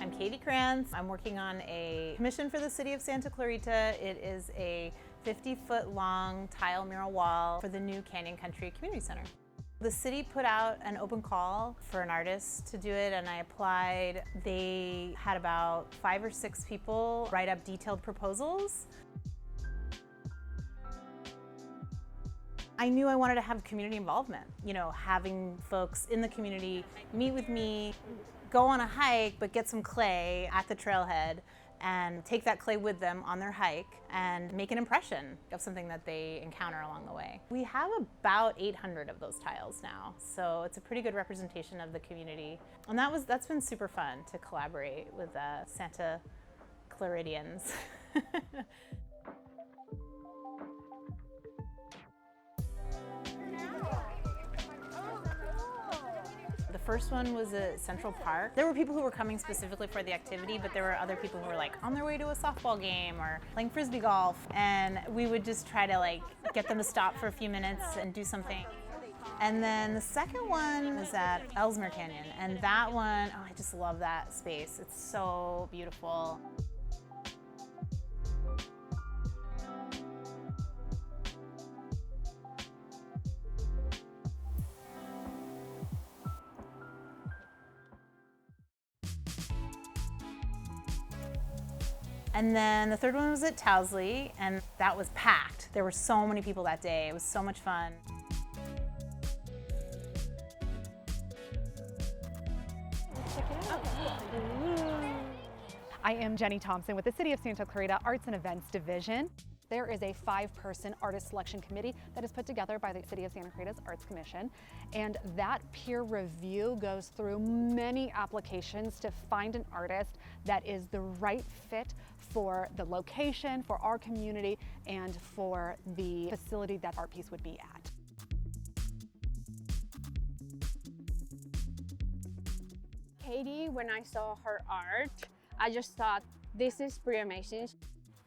I'm Katie Krantz. I'm working on a commission for the city of Santa Clarita. It is a 50-foot long tile mural wall for the new Canyon Country Community Center. The city put out an open call for an artist to do it, and I applied. They had about 5 or 6 people write up detailed proposals. I knew I wanted to have community involvement, having folks in the community meet with me, go on a hike, but get some clay at the trailhead and take that clay with them on their hike and make an impression of something that they encounter along the way. We have about 800 of those tiles now, so it's a pretty good representation of the community. And that's been super fun to collaborate with Santa Claritians. The first one was at Central Park. There were people who were coming specifically for the activity, but there were other people who were on their way to a softball game or playing frisbee golf, and we would just try to get them to stop for a few minutes and do something. And then the second one was at Ellesmere Canyon, and that one, I just love that space. It's so beautiful. And then the third one was at Towsley, and that was packed. There were so many people that day. It was so much fun. Check it out. I am Jenny Thompson with the City of Santa Clarita Arts and Events Division. There is a 5-person artist selection committee that is put together by the City of Santa Clarita's Arts Commission. And that peer review goes through many applications to find an artist that is the right fit for the location, for our community, and for the facility that art piece would be at. Katie, when I saw her art, I just thought, this is pretty amazing.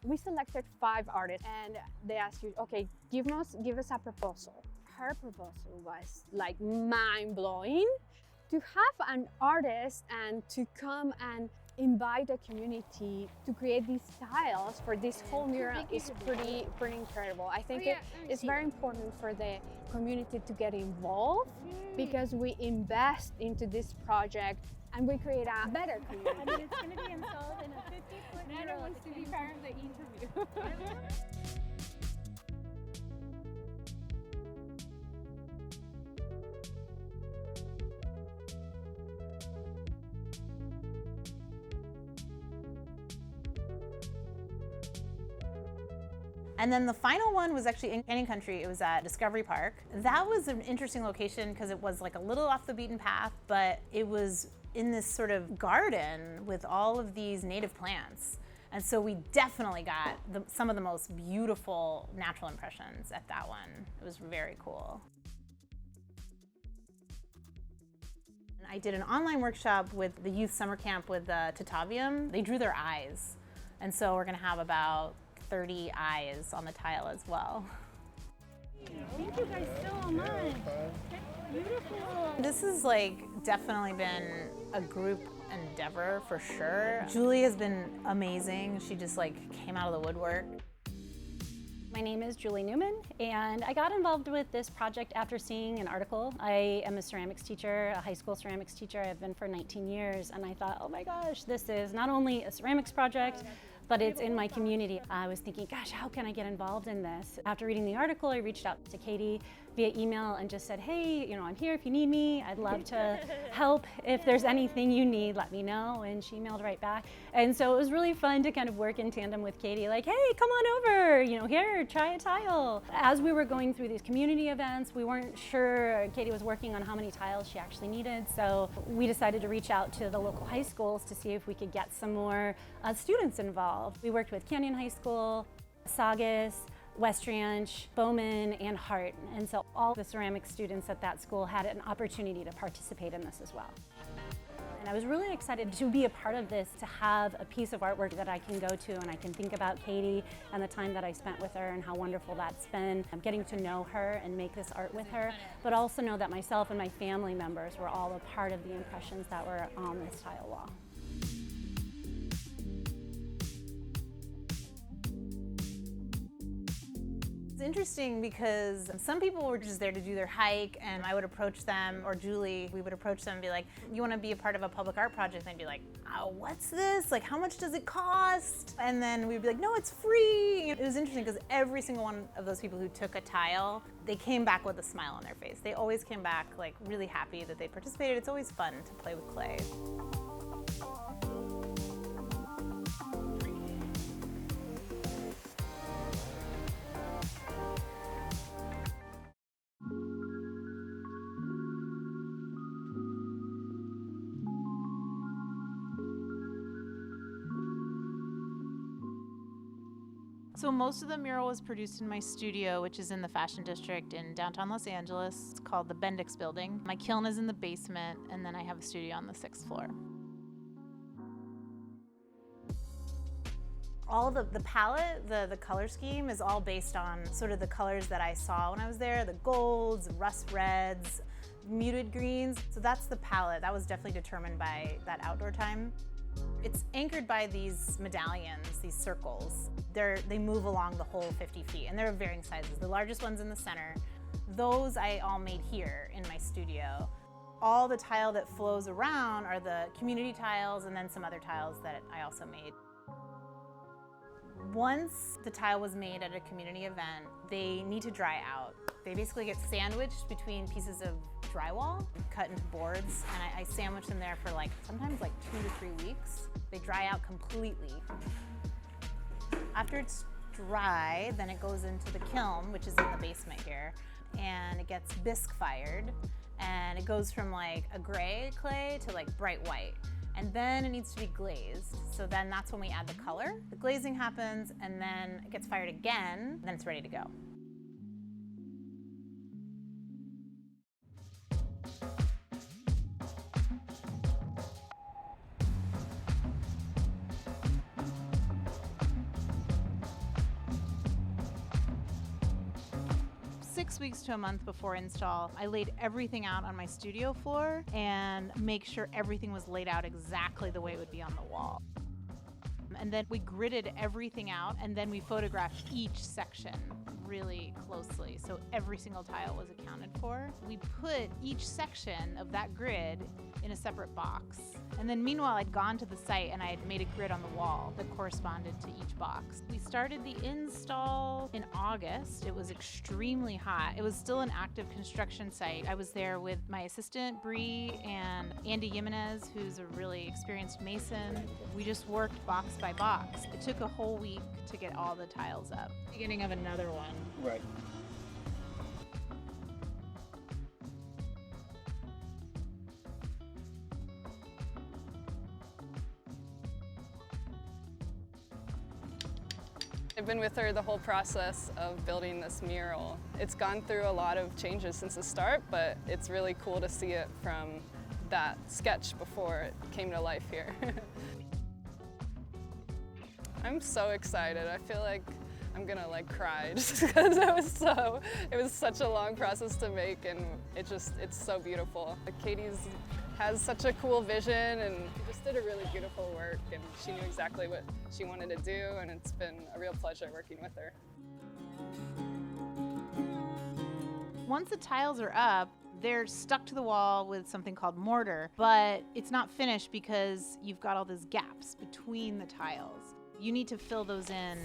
We selected 5 artists and they asked you, okay, give us a proposal. Her proposal was mind-blowing. To have an artist and to come and invite the community to create these tiles for this whole mural is pretty incredible. I think it's very important for the community to get involved because we invest into this project and we create a better community. I mean, it's going to be installed in a 50-foot mural. Nana wants to be part of the interview. And then the final one was actually in Canyon Country. It was at Discovery Park. That was an interesting location because it was a little off the beaten path, but it was in this sort of garden with all of these native plants. And so we definitely got some of the most beautiful natural impressions at that one. It was very cool. I did an online workshop with the youth summer camp with Tatavium. They drew their eyes. And so we're gonna have about 30 eyes on the tile as well. Thank you guys so much. That's beautiful. This has definitely been a group endeavor for sure. Julie has been amazing. She just came out of the woodwork. My name is Julie Newman, and I got involved with this project after seeing an article. I am a ceramics teacher, a high school ceramics teacher. I've been for 19 years, and I thought, oh my gosh, this is not only a ceramics project, but it's in my community. I was thinking, gosh, how can I get involved in this? After reading the article, I reached out to Katie via email and just said, hey, I'm here if you need me. I'd love to help. If there's anything you need, let me know. And she emailed right back. And so it was really fun to kind of work in tandem with Katie, hey, come on over, here, try a tile. As we were going through these community events, we weren't sure. Katie was working on how many tiles she actually needed. So we decided to reach out to the local high schools to see if we could get some more students involved. We worked with Canyon High School, Saugus, West Ranch, Bowman, and Hart. And so all the ceramic students at that school had an opportunity to participate in this as well. And I was really excited to be a part of this, to have a piece of artwork that I can go to and I can think about Katie and the time that I spent with her and how wonderful that's been. I'm getting to know her and make this art with her, but also know that myself and my family members were all a part of the impressions that were on this tile wall. It's interesting because some people were just there to do their hike, and I would approach them, or Julie, we would approach them and be like, you want to be a part of a public art project? And they'd be like, oh, what's this? Like, how much does it cost? And then we'd be like, no, it's free. It was interesting because every single one of those people who took a tile, they came back with a smile on their face. They always came back like really happy that they participated. It's always fun to play with clay. So most of the mural was produced in my studio, which is in the Fashion District in downtown Los Angeles. It's called the Bendix Building. My kiln is in the basement, and then I have a studio on the 6th floor. All the palette, the color scheme is all based on sort of the colors that I saw when I was there, the golds, rust reds, muted greens. So that's the palette. That was definitely determined by that outdoor time. It's anchored by these medallions, these circles. They move along the whole 50 feet, and they're of varying sizes. The largest one's in the center. Those I all made here in my studio. All the tile that flows around are the community tiles, and then some other tiles that I also made. Once the tile was made at a community event, they need to dry out. They basically get sandwiched between pieces of drywall, cut into boards, and I sandwich them there for sometimes 2 to 3 weeks. They dry out completely. After it's dry, then it goes into the kiln, which is in the basement here, and it gets bisque fired, and it goes from a gray clay to bright white. And then it needs to be glazed. So then that's when we add the color. The glazing happens, and then it gets fired again, and then it's ready to go. Six weeks to a month before install, I laid everything out on my studio floor and make sure everything was laid out exactly the way it would be on the wall. And then we gridded everything out, and then we photographed each section really closely, so every single tile was accounted for. We put each section of that grid in a separate box. And then meanwhile, I'd gone to the site and I had made a grid on the wall that corresponded to each box. We started the install in August. It was extremely hot. It was still an active construction site. I was there with my assistant, Bree, and Andy Jimenez, who's a really experienced mason. We just worked box by box. It took a whole week to get all the tiles up. Beginning of another one. Right. I've been with her the whole process of building this mural. It's gone through a lot of changes since the start, but it's really cool to see it from that sketch before it came to life here. I'm so excited. I feel like I'm gonna cry just because it was such a long process to make, and it's so beautiful. Katie has such a cool vision, and she just did a really beautiful work, and she knew exactly what she wanted to do, and it's been a real pleasure working with her. Once the tiles are up, they're stuck to the wall with something called mortar, but it's not finished because you've got all these gaps between the tiles. You need to fill those in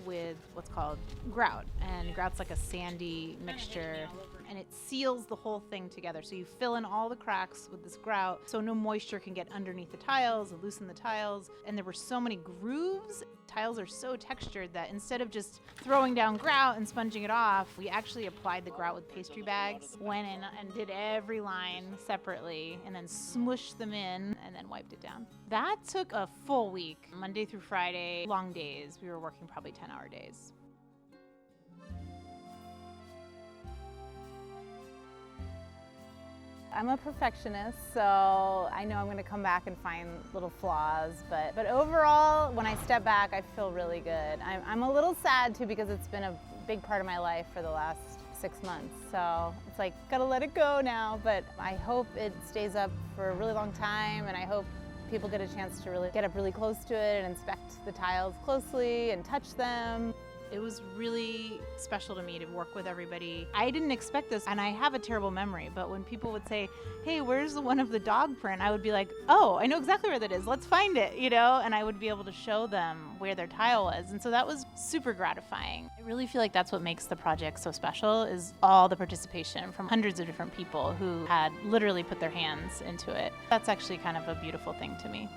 with what's called grout, and grout's like a sandy mixture, and it seals the whole thing together. So you fill in all the cracks with this grout so no moisture can get underneath the tiles and loosen the tiles. And there were so many grooves. Tiles are so textured that instead of just throwing down grout and sponging it off, we actually applied the grout with pastry bags, went in and did every line separately, and then smushed them in and then wiped it down. That took a full week, Monday through Friday, long days. We were working probably 10-hour days. I'm a perfectionist, so I know I'm going to come back and find little flaws, but overall, when I step back, I feel really good. I'm a little sad too because it's been a big part of my life for the last 6 months, so it's like, gotta let it go now, but I hope it stays up for a really long time, and I hope people get a chance to really get up really close to it and inspect the tiles closely and touch them. It was really special to me to work with everybody. I didn't expect this, and I have a terrible memory, but when people would say, hey, where's the one of the dog print? I would be like, oh, I know exactly where that is. Let's find it, you know? And I would be able to show them where their tile was. And so that was super gratifying. I really feel like that's what makes the project so special is all the participation from hundreds of different people who had literally put their hands into it. That's actually kind of a beautiful thing to me.